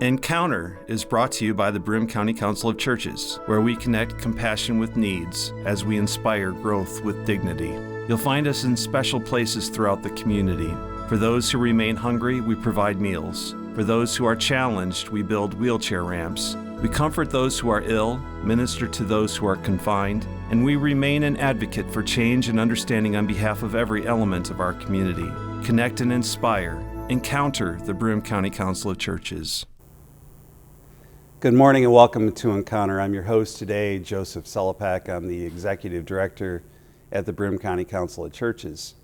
Encounter is brought to you by the Broome County Council of Churches, where we connect compassion with needs as we inspire growth with dignity. You'll find us in special places throughout the community. For those who remain hungry, we provide meals. For those who are challenged, we build wheelchair ramps. We comfort those who are ill, minister to those who are confined, and we remain an advocate for change and understanding on behalf of every element of our community. Connect and inspire. Encounter the Broome County Council of Churches. Good morning and welcome to Encounter. I'm your host today, Joseph Sellepack. I'm the Executive Director at the Broome County Council of Churches.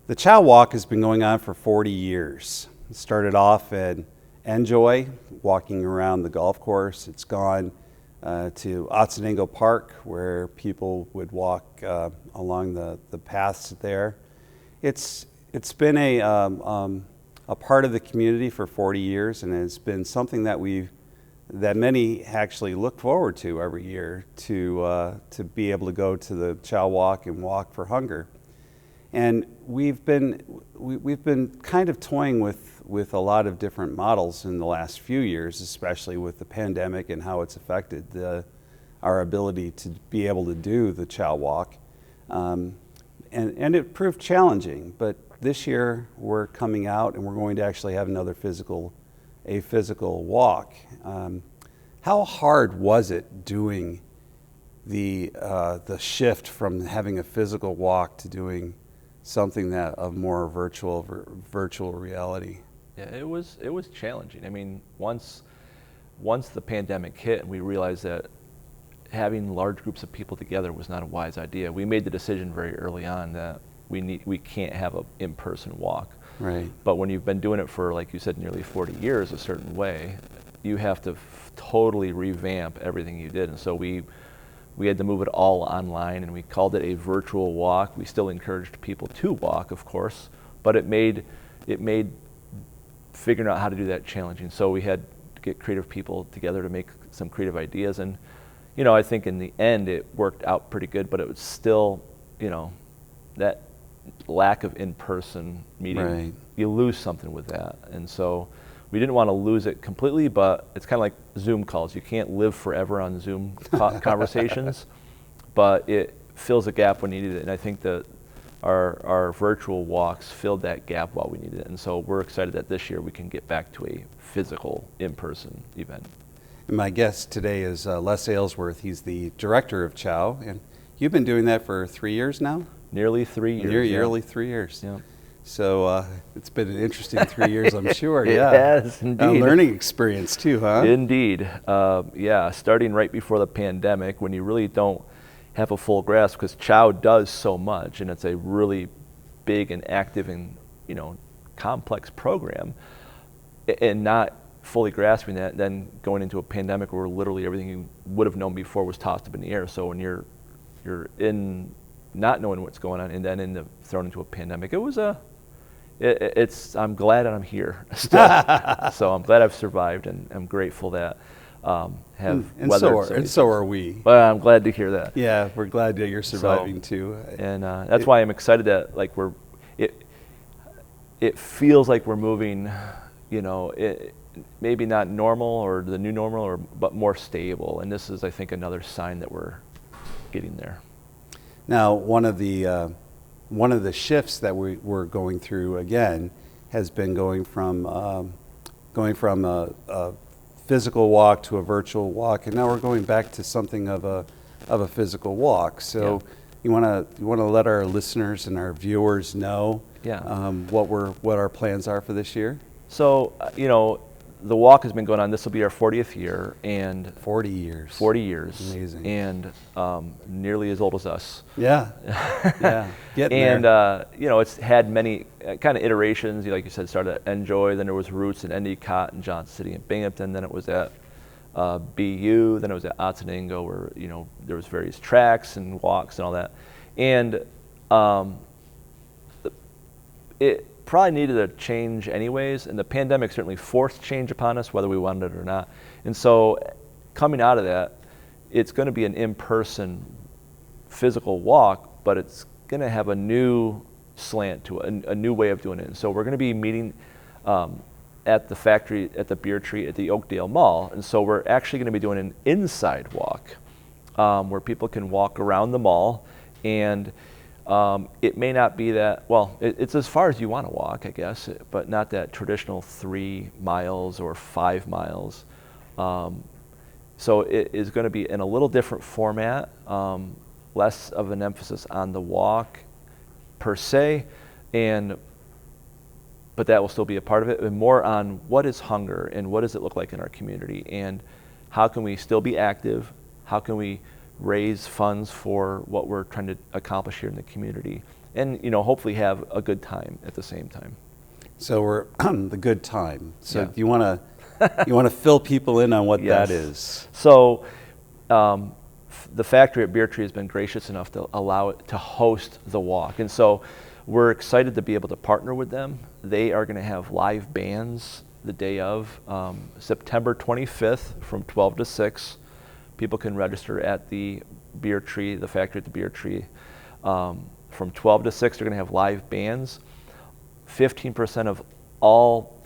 The CHOW Walk has been going on for 40 years. It started off at Enjoy, walking around the golf course. It's gone to Otsonango Park, where people would walk along the paths there. It's been a part of the community for 40 years, and it's been something that many actually look forward to every year to be able to go to the CHOW Walk and walk for hunger. And we've been kind of toying with a lot of different models in the last few years, especially with the pandemic and how it's affected our ability to be able to do the CHOW Walk. And it proved challenging, but this year we're coming out and we're going to actually have a physical walk. How hard was it doing the shift from having a physical walk to doing something that of more virtual reality? Yeah, it was challenging. I mean, once the pandemic hit and we realized that having large groups of people together was not a wise idea, we made the decision very early on that we can't have an in-person walk. Right. But when you've been doing it for, like you said, nearly 40 years a certain way, you have to totally revamp everything you did. And so we had to move it all online, and we called it a virtual walk. We still encouraged people to walk, of course, but it made figuring out how to do that challenging. So we had to get creative people together to make some creative ideas. And, you know, I think in the end it worked out pretty good, but it was still, you know, that lack of in-person meeting, right. You lose something with that. And so we didn't want to lose it completely, but it's kind of like Zoom calls. You can't live forever on Zoom conversations, but it fills a gap when needed. And I think that our virtual walks filled that gap while we needed it. And so we're excited that this year we can get back to a physical, in-person event. And my guest today is Les Aylesworth. He's the director of CHOW, and you've been doing that for 3 years now? Nearly 3 years. Nearly 3 years. Yeah. So it's been an interesting 3 years, I'm sure. It yeah. has, indeed. A learning experience too, huh? Indeed. Yeah, starting right before the pandemic, when you really don't have a full grasp, because CHOW does so much, and it's a really big and active and, you know, complex program, and not fully grasping that, then going into a pandemic where literally everything you would have known before was tossed up in the air. So when you're in not knowing what's going on, and then thrown into a pandemic, I'm glad that I'm here still. So I'm glad I've survived, and I'm grateful that have weathered. And so are we. Well, I'm glad to hear that. Yeah, we're glad that you're surviving too. And that's why I'm excited that it feels like we're moving, you know, maybe not normal or the new normal, but more stable. And this is, I think, another sign that we're getting there. Now, one of the shifts that we're going through again has been going from a physical walk to a virtual walk, and now we're going back to something of a physical walk. So, yeah. You want to let our listeners and our viewers know, what our plans are for this year. So, you know, the walk has been going on. This will be our 40th year, and 40 years. 40 years, amazing, and nearly as old as us. Yeah, yeah, getting and there. You know, it's had many kind of iterations. Like you said, started at Enjoy, then there was roots in Endicott and Johnson City and Binghamton. Then it was at BU. Then it was at Otsonango, where, you know, there was various tracks and walks and all that. And it probably needed a change anyways, and the pandemic certainly forced change upon us, whether we wanted it or not. And so coming out of that, it's going to be an in-person physical walk, but it's going to have a new slant to it, a new way of doing it. And so we're going to be meeting at the factory, at the Beer Tree, at the Oakdale Mall. And so we're actually going to be doing an inside walk where people can walk around the mall. And it may not be that, well, it's as far as you want to walk, I guess, but not that traditional 3 miles or 5 miles. So it is going to be in a little different format, less of an emphasis on the walk per se, but that will still be a part of it, and more on what is hunger and what does it look like in our community, and how can we still be active, how can we raise funds for what we're trying to accomplish here in the community, and hopefully have a good time at the same time. So we're the good time. So Yeah. do you want to fill people in on what Yes. that is? So the factory at Beer Tree has been gracious enough to allow it to host the walk. And so we're excited to be able to partner with them. They are going to have live bands the day of September 25th from 12 to 6. People can register at the Beer Tree, the factory at the Beer Tree. From 12 to 6, they're going to have live bands. 15% of all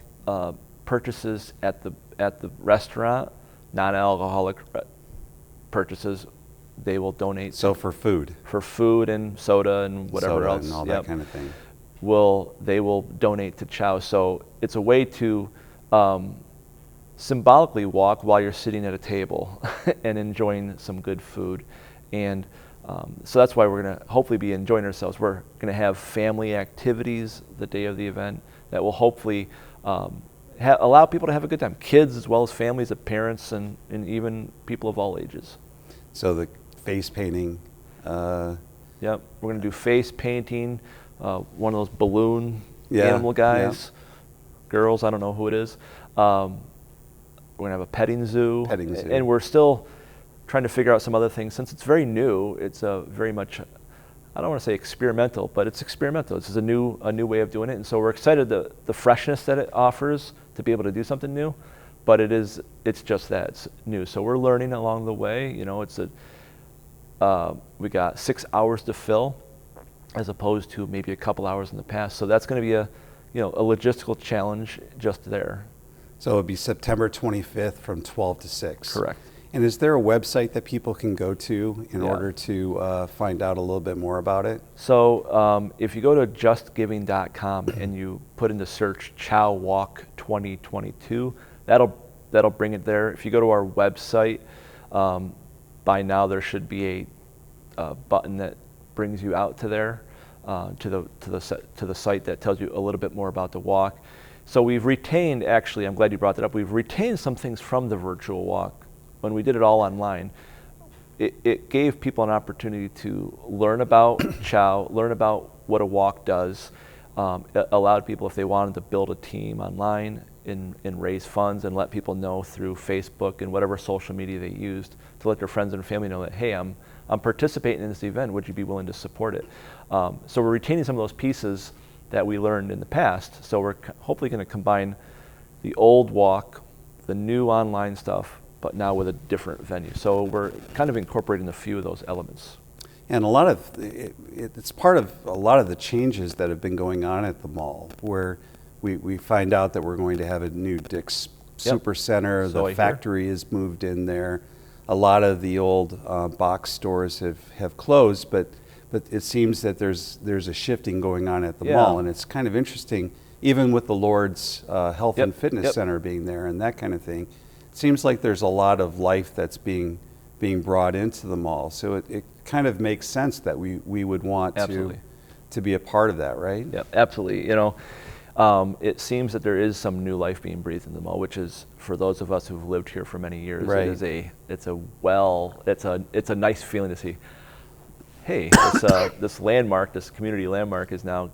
purchases at the restaurant, non-alcoholic purchases, they will donate. So for food And soda and whatever soda else, and all that kind of thing. They will donate to CHOW. So it's a way to symbolically walk while you're sitting at a table and enjoying some good food. And so that's why we're going to hopefully be enjoying ourselves. We're going to have family activities the day of the event that will hopefully allow people to have a good time, kids as well as families of parents and even people of all ages. So the face painting. Yep, we're going to do face painting, one of those balloon Yeah, animal guys, girls, I don't know who it is. We're going to have a petting zoo. And we're still trying to figure out some other things. Since it's very new, it's very much, I don't want to say experimental, but it's experimental. This is a new way of doing it. And so we're excited the freshness that it offers to be able to do something new. But it's just that, it's new. So we're learning along the way. We got 6 hours to fill as opposed to maybe a couple hours in the past. So that's going to be a logistical challenge just there. So it would be September 25th from 12 to 6. Correct. And is there a website that people can go to in order to find out a little bit more about it? So if you go to justgiving.com and you put in the search CHOW Walk 2022, that'll bring it there. If you go to our website, by now there should be a button that brings you out to there, to the site that tells you a little bit more about the walk. So we've retained, actually, I'm glad you brought that up, we've retained some things from the virtual walk. When we did it all online, it gave people an opportunity to learn about CHOW, learn about what a walk does. It allowed people, if they wanted to build a team online and raise funds and let people know through Facebook and whatever social media they used, to let their friends and family know that, hey, I'm participating in this event, would you be willing to support it? So we're retaining some of those pieces that we learned in the past. So we're hopefully going to combine the old walk, the new online stuff, but now with a different venue. So we're kind of incorporating a few of those elements. And a lot of it's part of a lot of the changes that have been going on at the mall, where we find out that we're going to have a new Dick's Super Center. The factory is moved in there. A lot of the old box stores have closed, but it seems that there's a shifting going on at the mall, and it's kind of interesting, even with the Lord's Health and Fitness Center being there and that kind of thing. It seems like there's a lot of life that's being brought into the mall. So it kind of makes sense that we would want to be a part of that, right? Yep, absolutely. It seems that there is some new life being breathed in the mall, which is, for those of us who've lived here for many years, right. it's a nice feeling to see, hey, this landmark, this community landmark is now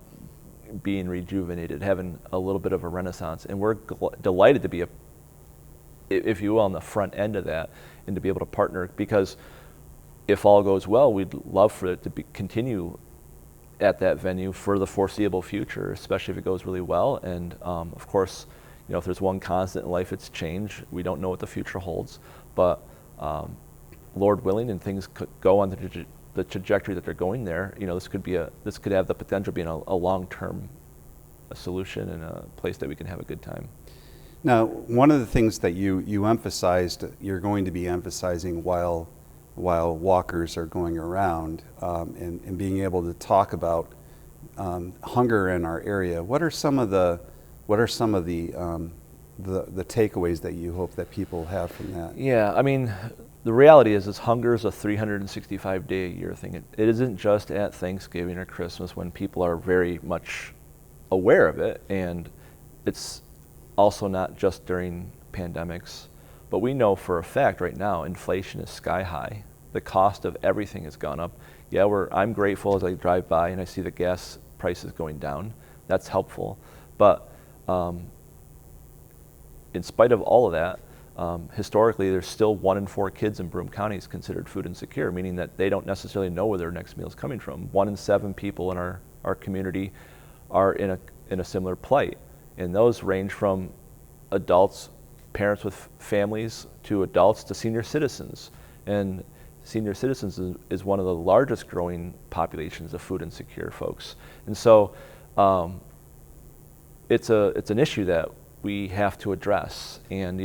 being rejuvenated, having a little bit of a renaissance. And we're delighted to be, if you will, on the front end of that, and to be able to partner, because if all goes well, we'd love for it to continue at that venue for the foreseeable future, especially if it goes really well. And of course, if there's one constant in life, it's change. We don't know what the future holds, but Lord willing, and things could go on the trajectory that they're going there. This could have the potential of being a long-term solution and a place that we can have a good time. Now, one of the things that you emphasized, you're going to be emphasizing while walkers are going around, and being able to talk about hunger in our area. What are some of the takeaways that you hope that people have from that? Yeah, I mean, the reality is hunger is a 365-day-a-year thing. It isn't just at Thanksgiving or Christmas when people are very much aware of it, and it's also not just during pandemics. But we know for a fact right now, inflation is sky high. The cost of everything has gone up. Yeah, I'm grateful as I drive by and I see the gas prices going down. That's helpful. But in spite of all of that, historically, there's still 1 in 4 kids in Broome County is considered food insecure, meaning that they don't necessarily know where their next meal is coming from. 1 in 7 people in our community are in a similar plight. And those range from adults, parents with families, to adults, to senior citizens. And senior citizens is one of the largest growing populations of food insecure folks. And so it's an issue that we have to address. And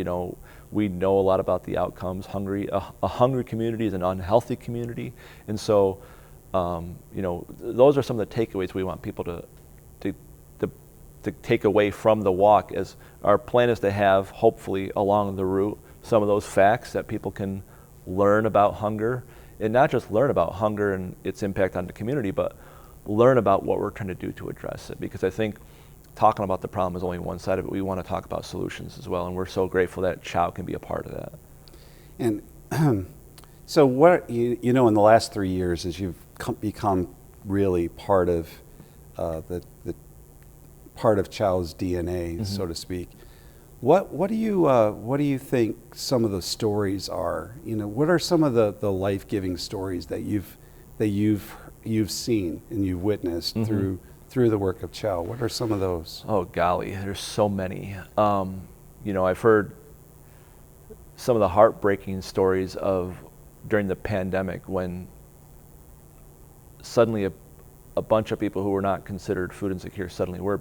we know a lot about the outcomes. A hungry community is an unhealthy community. And so those are some of the takeaways we want people to take away from the walk. As our plan is to have, hopefully along the route, some of those facts that people can learn about hunger, and not just learn about hunger and its impact on the community, but learn about what we're trying to do to address it. Because I think talking about the problem is only one side of it. We want to talk about solutions as well, and we're so grateful that CHOW can be a part of that. And so what, in the last 3 years, as you've become really part of the part of CHOW's DNA, mm-hmm. so to speak, what do you think some of the stories are? What are some of the life-giving stories that you've seen and you've witnessed mm-hmm. through the work of CHOW? What are some of those? Oh golly, there's so many. I've heard some of the heartbreaking stories of during the pandemic when suddenly a bunch of people who were not considered food insecure suddenly were,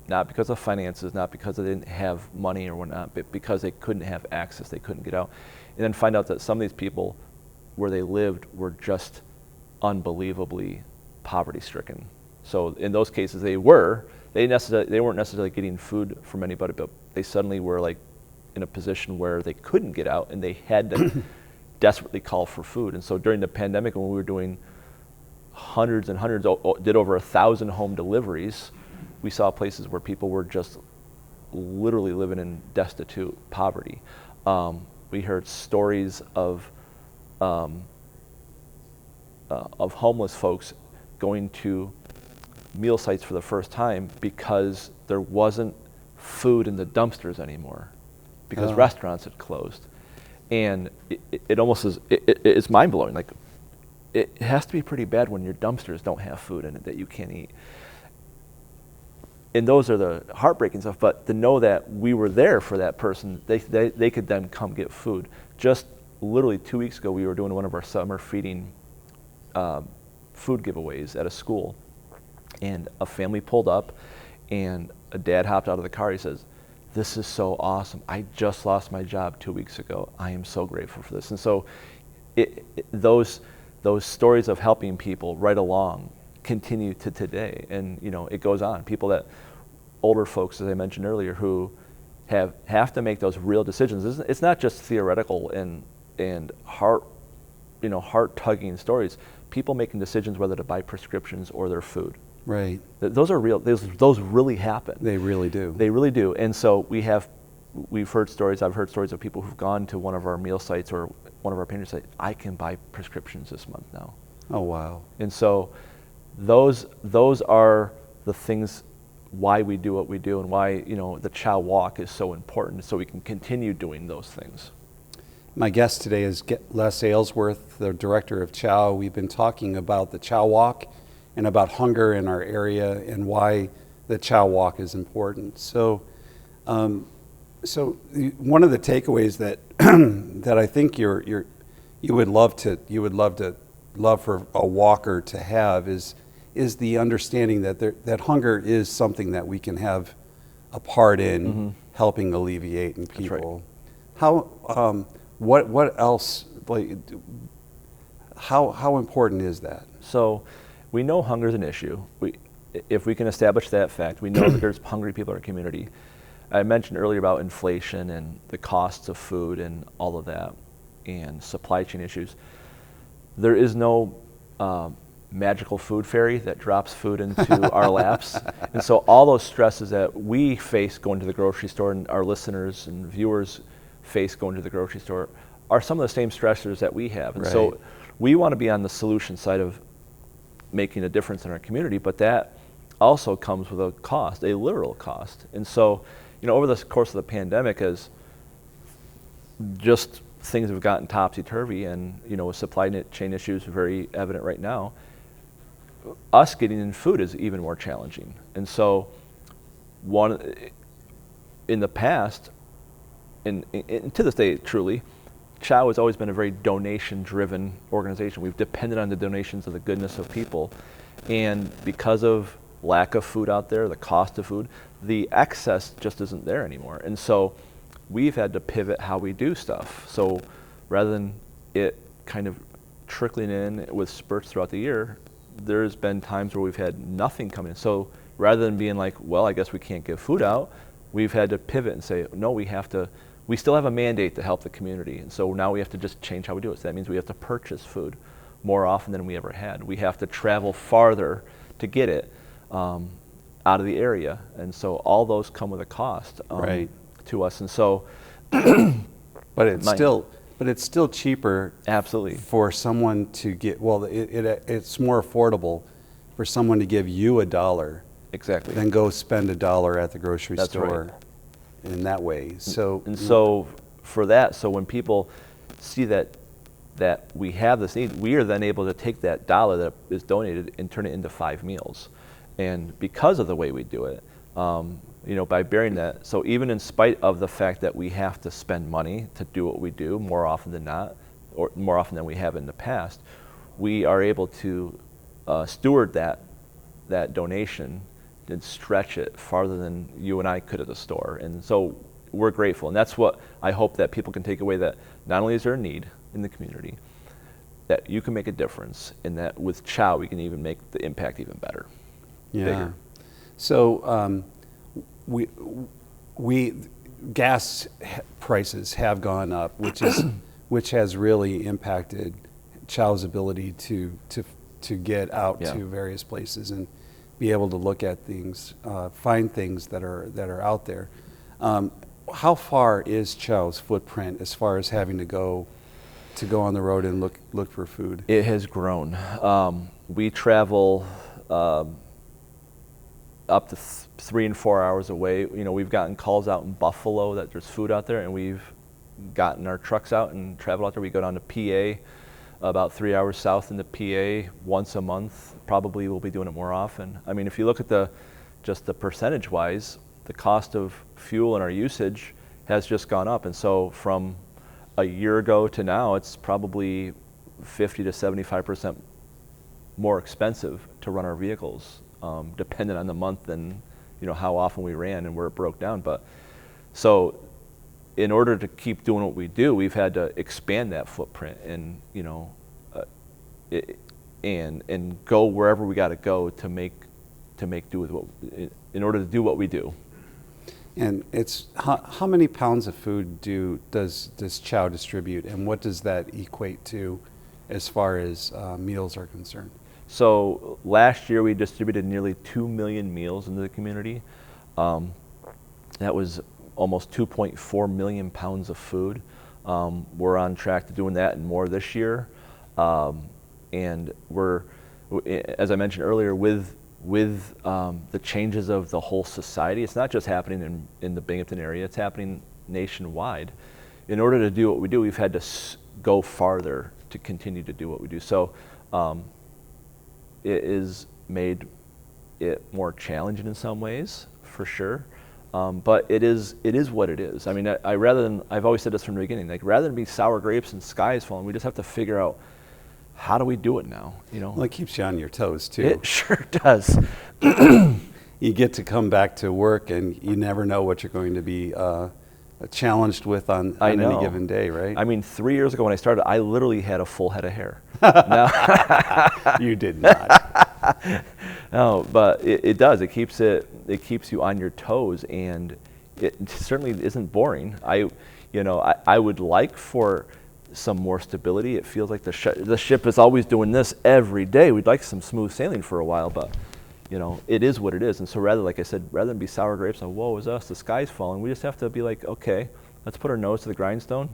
not because of finances, not because they didn't have money or whatnot, but because they couldn't have access, they couldn't get out. And then find out that some of these people, where they lived, were just unbelievably poverty-stricken. So in those cases, they weren't necessarily getting food from anybody, but they suddenly were like in a position where they couldn't get out and they had to desperately call for food. And so during the pandemic, when we were doing hundreds and hundreds, did over 1,000 home deliveries, we saw places where people were just literally living in destitute poverty. We heard stories of homeless folks going to meal sites for the first time because there wasn't food in the dumpsters anymore, because restaurants had closed. And it almost is, it's mind-blowing. Like, it has to be pretty bad when your dumpsters don't have food in it that you can't eat. And those are the heartbreaking stuff, but to know that we were there for that person, they could then come get food. Just literally 2 weeks ago, we were doing one of our summer feeding food giveaways at a school, and a family pulled up, and a dad hopped out of the car. He says, "This is so awesome. I just lost my job 2 weeks ago. I am so grateful for this." And so those stories of helping people right along continue to today, and it goes on. Older folks, as I mentioned earlier, who have to make those real decisions. It's not just theoretical and heart-tugging stories. People making decisions whether to buy prescriptions or their food. Right. Those are real. Those really happen. They really do. They really do. And so we've heard stories. I've heard stories of people who've gone to one of our meal sites or one of our pantry sites. I can buy prescriptions this month now. Oh wow. And so those are the things why we do what we do, and why the CHOW Walk is so important, so we can continue doing those things. My guest today is Les Aylesworth, the director of CHOW. We've been talking about the CHOW Walk and about hunger in our area and why the CHOW Walk is important. So one of the takeaways that that I think you would love for a walker to have is the understanding that hunger is something that we can have a part in mm-hmm. helping alleviate in people. That's right. How what else, like, how important is that? So we know hunger is an issue. If we can establish that fact, we know that there's hungry people in our community. I mentioned earlier about inflation and the costs of food and all of that, and supply chain issues. There is no magical food fairy that drops food into our laps. And so all those stresses that we face going to the grocery store, and our listeners and viewers face going to the grocery store, are some of the same stressors that we have. And so we want to be on the solution side of making a difference in our community, but that also comes with a cost, a literal cost. And so, over the course of the pandemic, as just things have gotten topsy-turvy, and with supply chain issues very evident right now, us getting in food is even more challenging. And so in the past, and to this day truly, CHOW has always been a very donation-driven organization. We've depended on the donations of the goodness of people. And because of lack of food out there, the cost of food, the excess just isn't there anymore. And so we've had to pivot how we do stuff. So rather than it kind of trickling in with spurts throughout the year, there's been times where we've had nothing come in. So rather than being like, well, I guess we can't give food out, we've had to pivot and say, no, we still have a mandate to help the community. And so now we have to just change how we do it. So that means we have to purchase food more often than we ever had. We have to travel farther to get it out of the area. And so all those come with a cost to us. And so, but it's still cheaper, absolutely, for someone to get. Well, it's more affordable for someone to give you $1, exactly, than go spend $1 at the grocery That's store. Right. In that way. So for that, so when people see that we have this need, we are then able to take that $1 that is donated and turn it into 5 meals. And because of the way we do it, by bearing that, so even in spite of the fact that we have to spend money to do what we do more often than not, or more often than we have in the past, we are able to steward that donation and stretch it farther than you and I could at the store. And so we're grateful. And that's what I hope that people can take away, that not only is there a need in the community, that you can make a difference, and that with CHOW we can even make the impact even better. Yeah. Bigger. So we gas prices have gone up, which has really impacted CHOW's ability to get out to various places and be able to look at things, find things that are out there. How far is CHOW's footprint as far as having to go on the road and look for food? It has grown. We travel up to 3 and 4 hours away. We've gotten calls out in Buffalo that there's food out there, and we've gotten our trucks out and traveled out there. We go down to PA, about 3 hours south into PA once a month. Probably we'll be doing it more often. I mean, if you look at just the percentage-wise, the cost of fuel and our usage has just gone up. And so from a year ago to now, it's probably 50 to 75% more expensive to run our vehicles, dependent on the month and how often we ran and where it broke down. But so in order to keep doing what we do, we've had to expand that footprint and and go wherever we got to go to make do with in order to do what we do. And it's how many pounds of food does CHOW distribute, and what does that equate to as far as meals are concerned? So last year we distributed nearly 2 million meals into the community. That was almost 2.4 million pounds of food. We're on track to doing that and more this year. And we're, as I mentioned earlier, with the changes of the whole society, it's not just happening in the Binghamton area, it's happening nationwide. In order to do what we do, we've had to go farther to continue to do what we do. So it is made it more challenging in some ways, for sure. But it is what it is. I mean, I've always said this from the beginning, like, rather than be sour grapes and skies falling, we just have to figure out, how do we do it now? Well, it keeps you on your toes too. It sure does. you get to come back to work and you never know what you're going to be challenged with on any given day, right? I mean, 3 years ago when I started, I literally had a full head of hair. Now, you did not. No, but it does. It keeps you on your toes, and it certainly isn't boring. I would like for some more stability. It feels like the ship is always doing this every day. We'd like some smooth sailing for a while, but it is what it is. And so like I said, rather than be sour grapes and woe is us, the sky's falling, we just have to be like, okay, let's put our nose to the grindstone,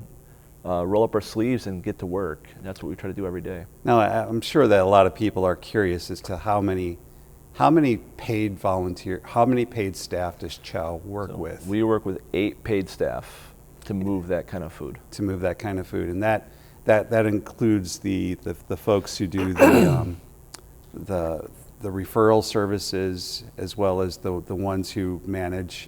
roll up our sleeves and get to work. And that's what we try to do every day. Now, I'm sure that a lot of people are curious as to how many paid staff does CHOW work with? We work with 8 paid staff to move that kind of food. And that includes the folks who do the referral services, as well as the ones who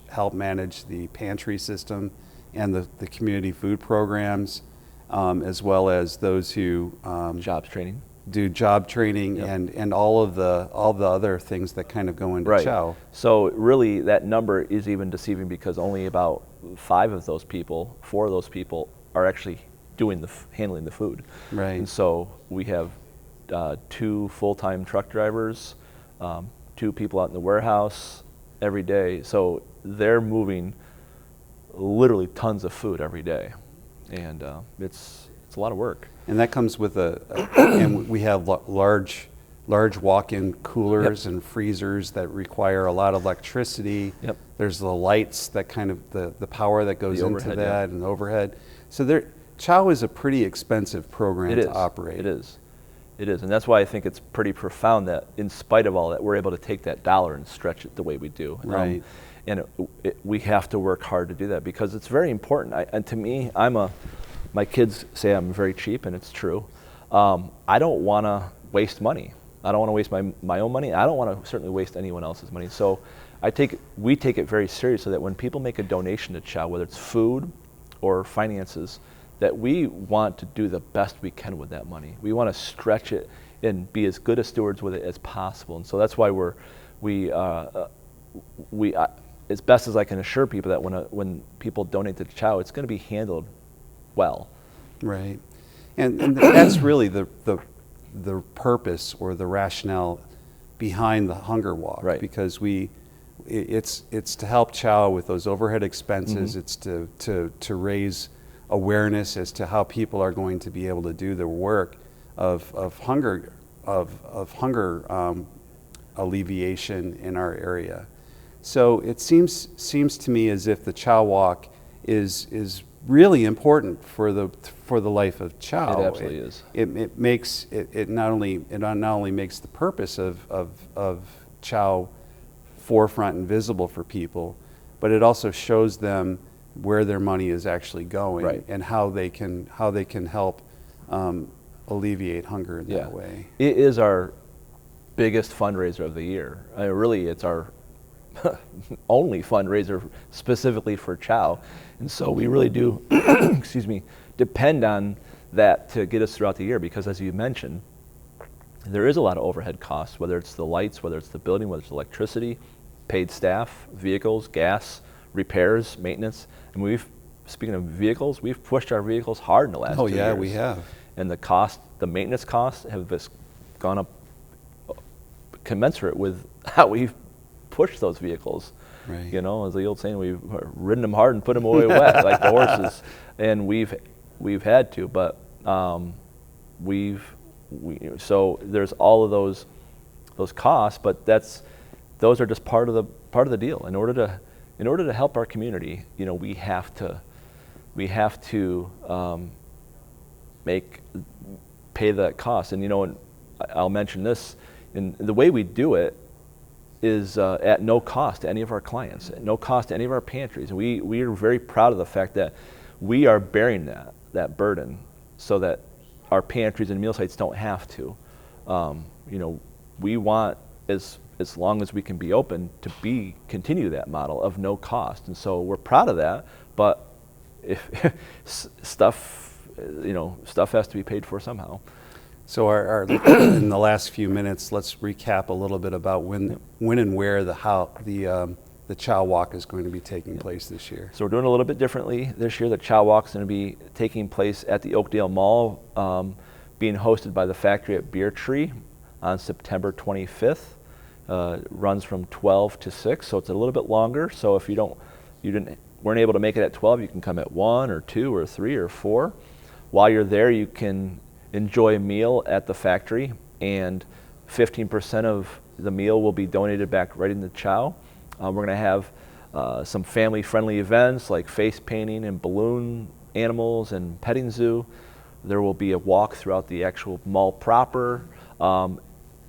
help manage the pantry system and the community food programs, as well as those who jobs training. Do job training. Yep. and all the other things that kind of go into CHOW. So really that number is even deceiving, because only about 4 of those people are actually handling the food. Right. And so we have 2 full-time truck drivers, 2 people out in the warehouse every day. So they're moving literally tons of food every day, and it's a lot of work. And that comes with and we have large walk-in coolers. Yep. And freezers that require a lot of electricity. Yep. There's the lights that kind of the power that goes into overhead, that, and the overhead. So CHOW is a pretty expensive program to operate. It is, and that's why I think it's pretty profound that in spite of all that, we're able to take that dollar and stretch it the way we do. Right. And we have to work hard to do that, because it's very important. And to me, my kids say I'm very cheap, and it's true. I don't want to waste money. I don't want to waste my own money. I don't want to certainly waste anyone else's money. So we take it very seriously that when people make a donation to CHOW, whether it's food or finances, that we want to do the best we can with that money. We want to stretch it and be as good a stewards with it as possible. And so that's why we as best as I can assure people that when people donate to CHOW, it's going to be handled well. Right. And that's really the purpose or the rationale behind the Hunger Walk. Right. Because it's to help CHOW with those overhead expenses. Mm-hmm. It's to raise awareness as to how people are going to be able to do the work of hunger alleviation in our area. So it seems to me as if the CHOW Walk is really important for the life of CHOW. It absolutely is. It not only makes the purpose of CHOW forefront and visible for people, but it also shows them where their money is actually going. Right. And how they can help alleviate hunger in that way. It is our biggest fundraiser of the year. Really, it's our only fundraiser specifically for CHOW, and so we really do depend on that to get us throughout the year, because as you mentioned, there is a lot of overhead costs, whether it's the lights, whether it's the building, whether it's electricity, paid staff, vehicles, gas, repairs, maintenance. And speaking of vehicles, we've pushed our vehicles hard in the last 2 years. Oh yeah, we have. And the maintenance costs have just gone up commensurate with how we've pushed those vehicles. Right. As the old saying, we've ridden them hard and put them away wet, like the horses. And we've had to, but so there's all of those costs, but those are just part of the deal. In order to help our community, we have to pay that cost. And I'll mention this, and the way we do it is at no cost to any of our clients, at no cost to any of our pantries. And we are very proud of the fact that we are bearing that burden, so that our pantries and meal sites don't have to. We want, as long as we can be open, to continue that model of no cost. And so we're proud of that, but if stuff has to be paid for somehow. So in the last few minutes, let's recap a little bit about when and where the Chow Walk is going to be taking place this year. So we're doing a little bit differently this year. The Chow Walk is going to be taking place at the Oakdale Mall, being hosted by the factory at Beer Tree on September 25th. Runs from 12 to 6, so it's a little bit longer. So if weren't able to make it at 12, you can come at 1 or 2 or 3 or 4. While you're there, you can enjoy a meal at the factory, and 15% of the meal will be donated back right in the Chow. We're going to have some family-friendly events like face painting and balloon animals and petting zoo. There will be a walk throughout the actual mall proper.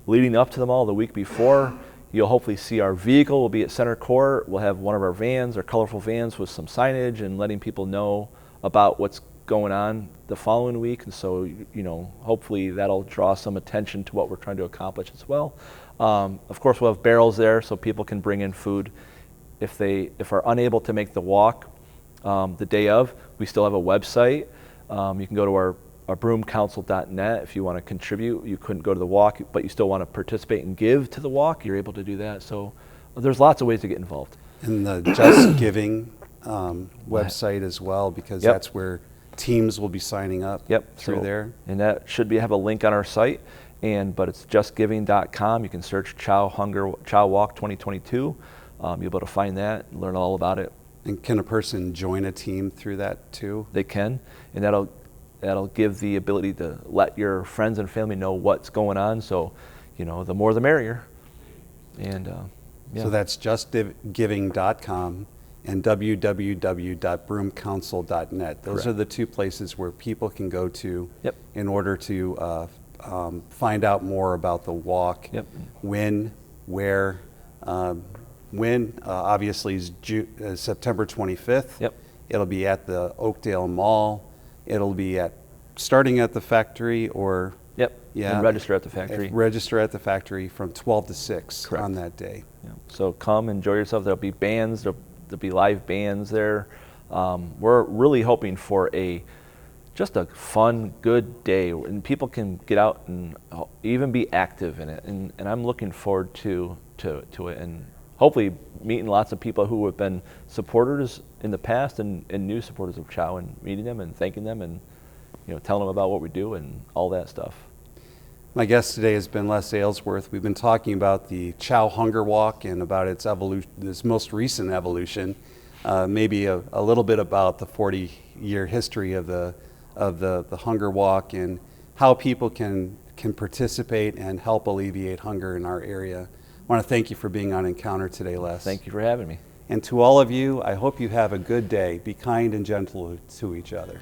Leading up to the mall the week before, you'll hopefully see our vehicle will be at center court. We'll have one of our vans, our colorful vans, with some signage and letting people know about what's going on the following week. And so, hopefully that'll draw some attention to what we're trying to accomplish as well. Of course, we'll have barrels there so people can bring in food if they are unable to make the walk the day of. We still have a website. You can go to our broomcouncil.net if you want to contribute. You couldn't go to the walk, but you still want to participate and give to the walk, you're able to do that. So there's lots of ways to get involved. And the Just Giving website as well, because that's where teams will be signing up through there. And that should have a link on our site, but it's justgiving.com. You can search Chow Walk 2022. You'll be able to find that and learn all about it. And can a person join a team through that too? They can, and that'll give the ability to let your friends and family know what's going on. So, the more the merrier. And so that's justgiving.com and www.broomcouncil.net. Those are the two places where people can go to in order to find out more about the walk. When, where, obviously is September 25th. It'll be at the Oakdale Mall. It'll be starting at the factory and register at the factory. Register at the factory from 12 to 6 on that day. So come, enjoy yourself. There'll be bands, there'll be live bands there. We're really hoping for just a fun, good day, and people can get out and even be active in it. And I'm looking forward to it, and hopefully meeting lots of people who have been supporters in the past and new supporters of Chow, and meeting them and thanking them and telling them about what we do and all that stuff. My guest today has been Les Aylesworth. We've been talking about the Chow Hunger Walk and about its evolution, this most recent evolution, maybe a little bit about the 40-year history of the Hunger Walk and how people can participate and help alleviate hunger in our area. I want to thank you for being on Encounter today, Les. Thank you for having me. And to all of you, I hope you have a good day. Be kind and gentle to each other.